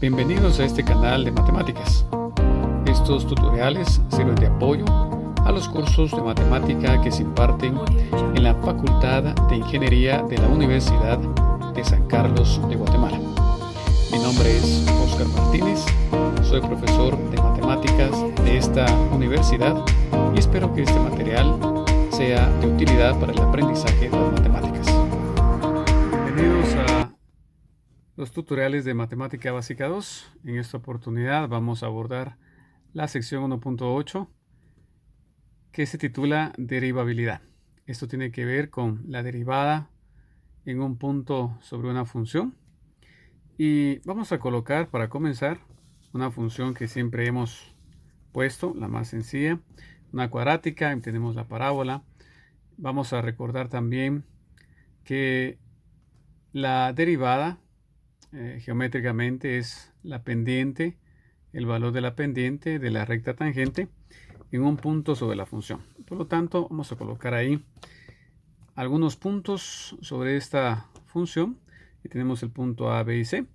Bienvenidos a este canal de matemáticas. Estos tutoriales sirven de apoyo a los cursos de matemática que se imparten en la Facultad de Ingeniería de la Universidad de San Carlos de Guatemala. Mi nombre es Oscar Martínez, soy profesor de matemáticas de esta universidad y espero que este material sea de utilidad para el aprendizaje de las matemáticas. Bienvenidos a los tutoriales de Matemática Básica 2. En esta oportunidad vamos a abordar la sección 1.8 que se titula Derivabilidad. Esto tiene que ver con la derivada en un punto sobre una función. Y vamos a colocar, para comenzar, una función que siempre hemos puesto, la más sencilla, una cuadrática, y tenemos la parábola. Vamos a recordar también que la derivada geométricamente es la pendiente, el valor de la pendiente de la recta tangente en un punto sobre la función. Por lo tanto, vamos a colocar ahí algunos puntos sobre esta función y tenemos el punto A, B y C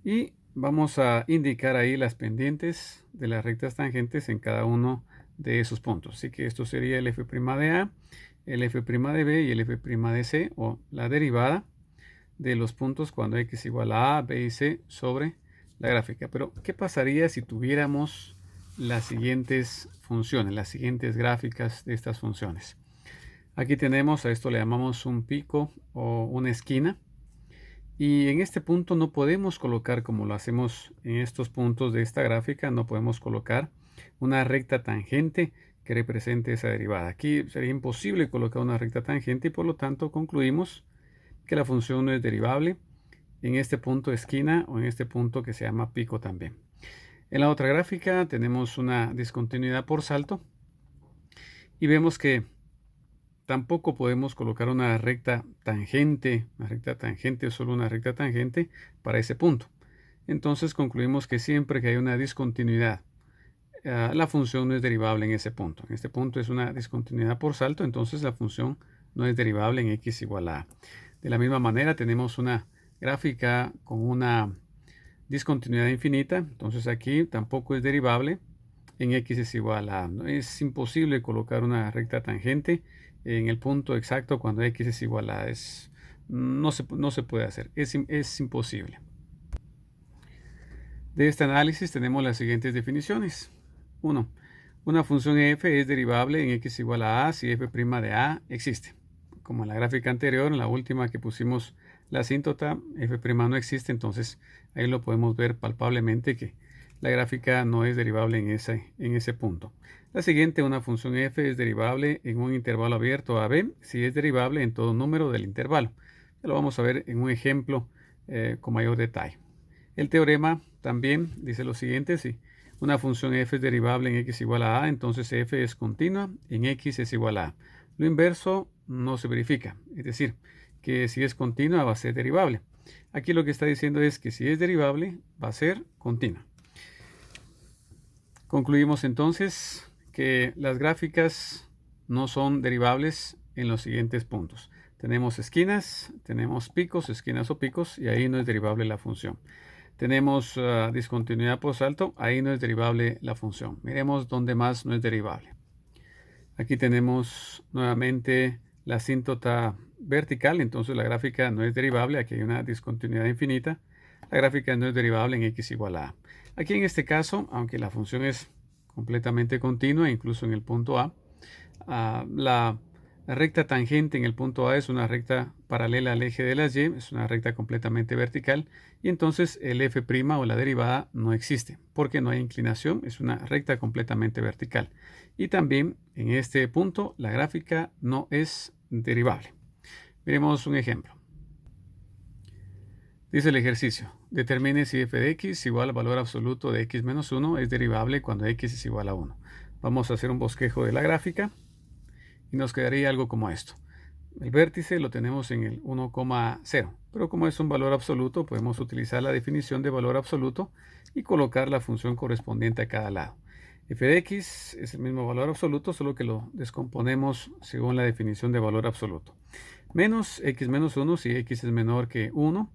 y vamos a indicar ahí las pendientes de las rectas tangentes en cada uno de esos puntos. Así que esto sería el f' de A, el f' de B y el f' de C, o la derivada de los puntos cuando x igual a A, B y C sobre la gráfica. Pero, ¿qué pasaría si tuviéramos las siguientes funciones, las siguientes gráficas de estas funciones? Aquí tenemos, a esto le llamamos un pico o una esquina. Y en este punto no podemos colocar, como lo hacemos en estos puntos de esta gráfica, no podemos colocar una recta tangente que represente esa derivada. Aquí sería imposible colocar una recta tangente y por lo tanto concluimos que la función no es derivable en este punto de esquina o en este punto que se llama pico también. En la otra gráfica tenemos una discontinuidad por salto y vemos que tampoco podemos colocar una recta tangente o solo una recta tangente para ese punto. Entonces concluimos que siempre que hay una discontinuidad, la función no es derivable en ese punto. En este punto es una discontinuidad por salto, entonces la función no es derivable en x igual a A. De la misma manera tenemos una gráfica con una discontinuidad infinita, entonces aquí tampoco es derivable en x es igual a A. Es imposible colocar una recta tangente en el punto exacto cuando x es igual a A. No se puede hacer, es imposible. De este análisis tenemos las siguientes definiciones. 1. Una función f es derivable en x igual a A si f' de A existe. Como en la gráfica anterior, en la última que pusimos la asíntota, f' no existe, entonces ahí lo podemos ver palpablemente que la gráfica no es derivable en ese punto. La siguiente, una función f es derivable en un intervalo abierto a b si es derivable en todo número del intervalo. Ya lo vamos a ver en un ejemplo con mayor detalle. El teorema también dice lo siguiente: si una función f es derivable en x igual a A, entonces f es continua en x es igual a A. Lo inverso no se verifica, es decir, que si es continua va a ser derivable. Aquí lo que está diciendo es que si es derivable va a ser continua. Concluimos entonces que las gráficas no son derivables en los siguientes puntos. Tenemos esquinas, tenemos picos, esquinas o picos, y ahí no es derivable la función. Tenemos discontinuidad por salto, ahí no es derivable la función. Miremos dónde más no es derivable. Aquí tenemos nuevamente la asíntota vertical, entonces la gráfica no es derivable, aquí hay una discontinuidad infinita. La gráfica no es derivable en x igual a A. Aquí en este caso, aunque la función es completamente continua, incluso en el punto A, la recta tangente en el punto A es una recta paralela al eje de las y, es una recta completamente vertical, y entonces el f' o la derivada no existe, porque no hay inclinación, es una recta completamente vertical. Y también en este punto la gráfica no es derivable. Miremos un ejemplo. Dice el ejercicio: determine si f de x igual al valor absoluto de x menos 1 es derivable cuando x es igual a 1. Vamos a hacer un bosquejo de la gráfica y nos quedaría algo como esto. El vértice lo tenemos en el 1,0, pero como es un valor absoluto, podemos utilizar la definición de valor absoluto y colocar la función correspondiente a cada lado. F de x es el mismo valor absoluto, solo que lo descomponemos según la definición de valor absoluto. Menos x menos 1 si x es menor que 1,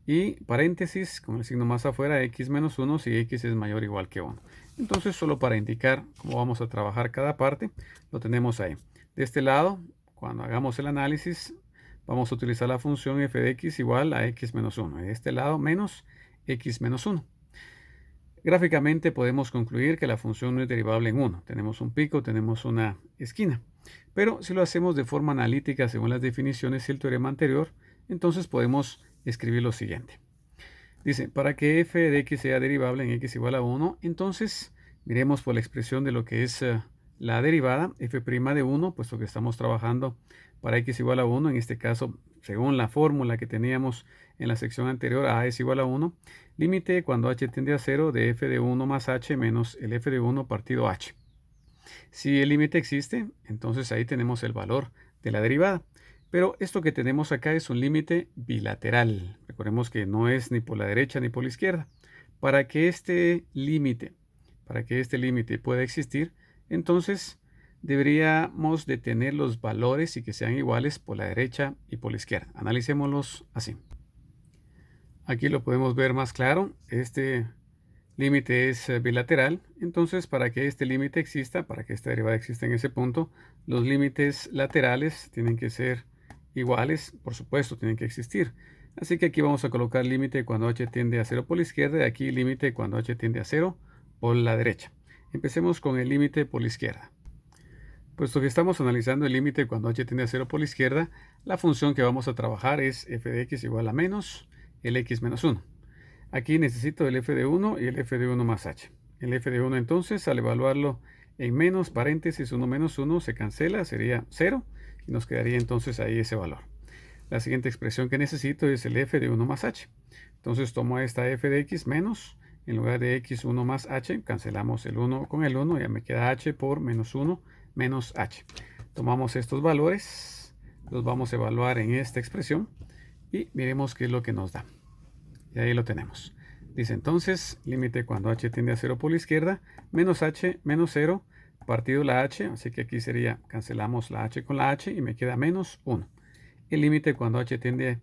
y paréntesis con el signo más afuera, x menos 1 si x es mayor o igual que 1. Entonces, solo para indicar cómo vamos a trabajar cada parte, lo tenemos ahí. De este lado, cuando hagamos el análisis, vamos a utilizar la función f de x igual a x menos 1. De este lado, menos x menos 1. Gráficamente podemos concluir que la función no es derivable en 1. Tenemos un pico, tenemos una esquina. Pero si lo hacemos de forma analítica según las definiciones y el teorema anterior, entonces podemos escribir lo siguiente. Dice, para que f de x sea derivable en x igual a 1, entonces miremos por la expresión de lo que es la derivada, f' de 1, puesto que estamos trabajando para x igual a 1, en este caso, según la fórmula que teníamos en la sección anterior, a es igual a 1, límite cuando h tiende a 0 de f de 1 más h menos el f de 1 partido h. Si el límite existe, entonces ahí tenemos el valor de la derivada. Pero esto que tenemos acá es un límite bilateral. Recordemos que no es ni por la derecha ni por la izquierda. Para que este límite pueda existir, entonces deberíamos de tener los valores y que sean iguales por la derecha y por la izquierda. Analicémoslos así. Aquí lo podemos ver más claro. Este límite es bilateral. Entonces, para que este límite exista, para que esta derivada exista en ese punto, los límites laterales tienen que ser iguales, por supuesto, tienen que existir. Así que aquí vamos a colocar límite cuando h tiende a 0 por la izquierda y aquí límite cuando h tiende a 0 por la derecha. Empecemos con el límite por la izquierda. Puesto que estamos analizando el límite cuando h tiende a 0 por la izquierda, la función que vamos a trabajar es f de x igual a menos el x menos 1. Aquí necesito el f de 1 y el f de 1 más h. El f de 1 entonces, al evaluarlo en menos paréntesis 1 menos 1, se cancela, sería 0 y nos quedaría entonces ahí ese valor. La siguiente expresión que necesito es el f de 1 más h. Entonces tomo esta f de x menos, en lugar de x1 más h, cancelamos el 1 con el 1, ya me queda h por menos 1 menos h. Tomamos estos valores, los vamos a evaluar en esta expresión y miremos qué es lo que nos da. Y ahí lo tenemos. Dice entonces, límite cuando h tiende a 0 por la izquierda, menos h menos 0 partido la h, así que aquí sería, cancelamos la h con la h y me queda menos 1. El límite cuando h tiende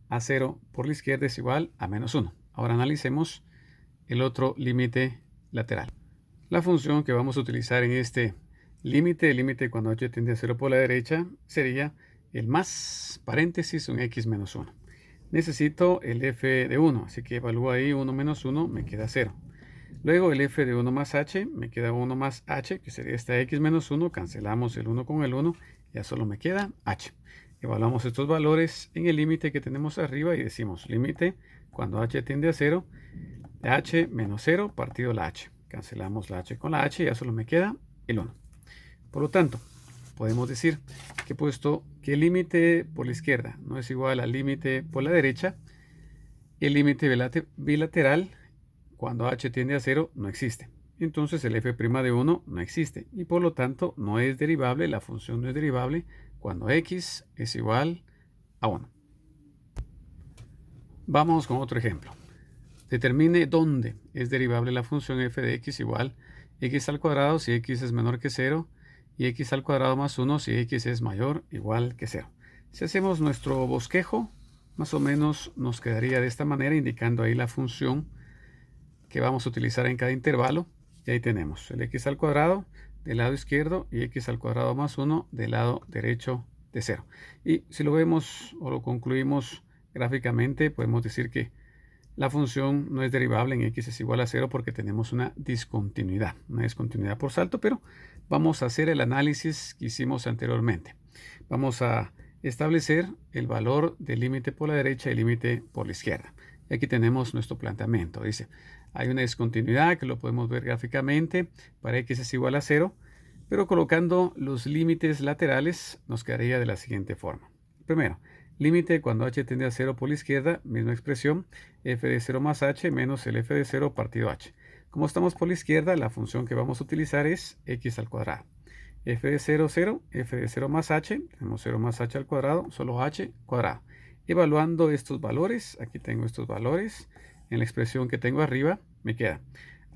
a 0 por la izquierda es igual a menos 1. Ahora analicemos el otro límite lateral. La función que vamos a utilizar en este límite, el límite cuando h tiende a 0 por la derecha, sería el más paréntesis un x menos 1. Necesito el f de 1, así que evalúo ahí 1 menos 1, me queda 0. Luego el f de 1 más h, me queda 1 más h, que sería esta x menos 1, cancelamos el 1 con el 1, ya solo me queda h. Evaluamos estos valores en el límite que tenemos arriba y decimos límite cuando h tiende a 0, de h menos 0 partido la h. Cancelamos la h con la h y ya solo me queda el 1. Por lo tanto, podemos decir que puesto que el límite por la izquierda no es igual al límite por la derecha, el límite bilateral cuando h tiende a 0 no existe. Entonces el f' de 1 no existe y por lo tanto no es derivable, la función no es derivable cuando x es igual a 1. Vamos con otro ejemplo. Determine dónde es derivable la función f de x igual x al cuadrado si x es menor que 0 y x al cuadrado más 1 si x es mayor o igual que 0. Si hacemos nuestro bosquejo, más o menos nos quedaría de esta manera, indicando ahí la función que vamos a utilizar en cada intervalo. Y ahí tenemos el x al cuadrado del lado izquierdo y x al cuadrado más 1 del lado derecho de 0. Y si lo vemos o lo concluimos gráficamente, podemos decir que la función no es derivable en x es igual a 0 porque tenemos una discontinuidad por salto, pero vamos a hacer el análisis que hicimos anteriormente. Vamos a establecer el valor del límite por la derecha y límite por la izquierda. Y aquí tenemos nuestro planteamiento. Dice, hay una discontinuidad que lo podemos ver gráficamente para x es igual a 0, pero colocando los límites laterales nos quedaría de la siguiente forma. Primero, límite cuando h tiende a 0 por la izquierda, misma expresión, f de 0 más h menos el f de 0 partido h. Como estamos por la izquierda, la función que vamos a utilizar es x al cuadrado. F de 0, 0, f de 0 más h, tenemos 0 más h al cuadrado, solo h cuadrado. Evaluando estos valores, aquí tengo estos valores, en la expresión que tengo arriba, me queda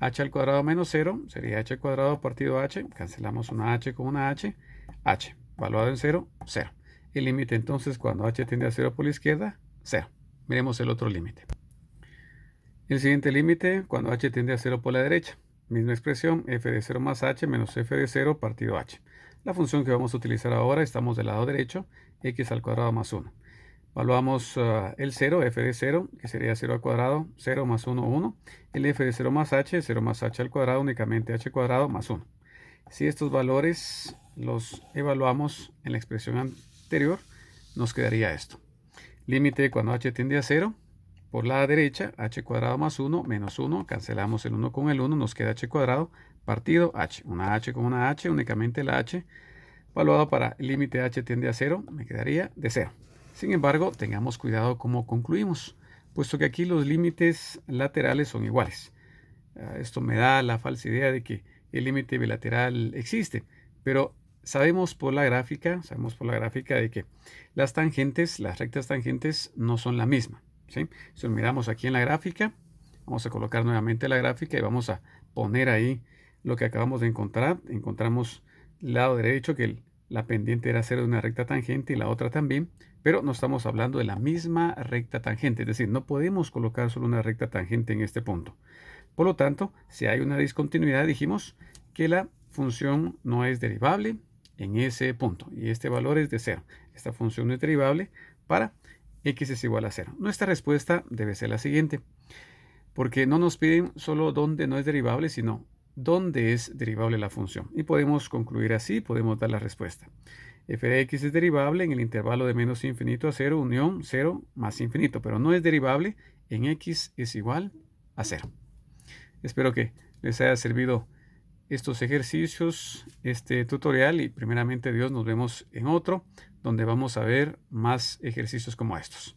h al cuadrado menos 0, sería h al cuadrado partido h, cancelamos una h con una h, evaluado en 0, 0. El límite entonces cuando h tiende a 0 por la izquierda, 0. Miremos el otro límite. El siguiente límite cuando h tiende a 0 por la derecha. Misma expresión, f de 0 más h menos f de 0 partido h. La función que vamos a utilizar ahora, estamos del lado derecho, x al cuadrado más 1. Evaluamos el 0, f de 0, que sería 0 al cuadrado, 0 más 1, 1. El f de 0 más h al cuadrado, únicamente h cuadrado más 1. Si estos valores los evaluamos en la expresión anterior, nos quedaría esto. Límite cuando h tiende a 0, por la derecha, h cuadrado más 1 menos 1, cancelamos el 1 con el 1, nos queda h cuadrado partido h. Una h con una h, únicamente la h. Evaluado para el límite h tiende a 0, me quedaría de 0. Sin embargo, tengamos cuidado cómo concluimos, puesto que aquí los límites laterales son iguales. Esto me da la falsa idea de que el límite bilateral existe, pero sabemos por la gráfica de que las tangentes, las rectas tangentes, no son la misma, ¿sí? Si lo miramos aquí en la gráfica, vamos a colocar nuevamente la gráfica y vamos a poner ahí lo que acabamos de encontrar. Encontramos el lado derecho que la pendiente era 0 de una recta tangente y la otra también, pero no estamos hablando de la misma recta tangente, es decir, no podemos colocar solo una recta tangente en este punto. Por lo tanto, si hay una discontinuidad, dijimos que la función no es derivable en ese punto y este valor es de 0. Esta función no es derivable para x es igual a 0. Nuestra respuesta debe ser la siguiente, porque no nos piden solo dónde no es derivable, sino dónde es derivable la función. Y podemos concluir así, podemos dar la respuesta. F de x es derivable en el intervalo de menos infinito a 0, unión 0 más infinito, pero no es derivable en x es igual a 0. Espero que les haya servido estos ejercicios, este tutorial, y primeramente Dios nos vemos en otro, donde vamos a ver más ejercicios como estos.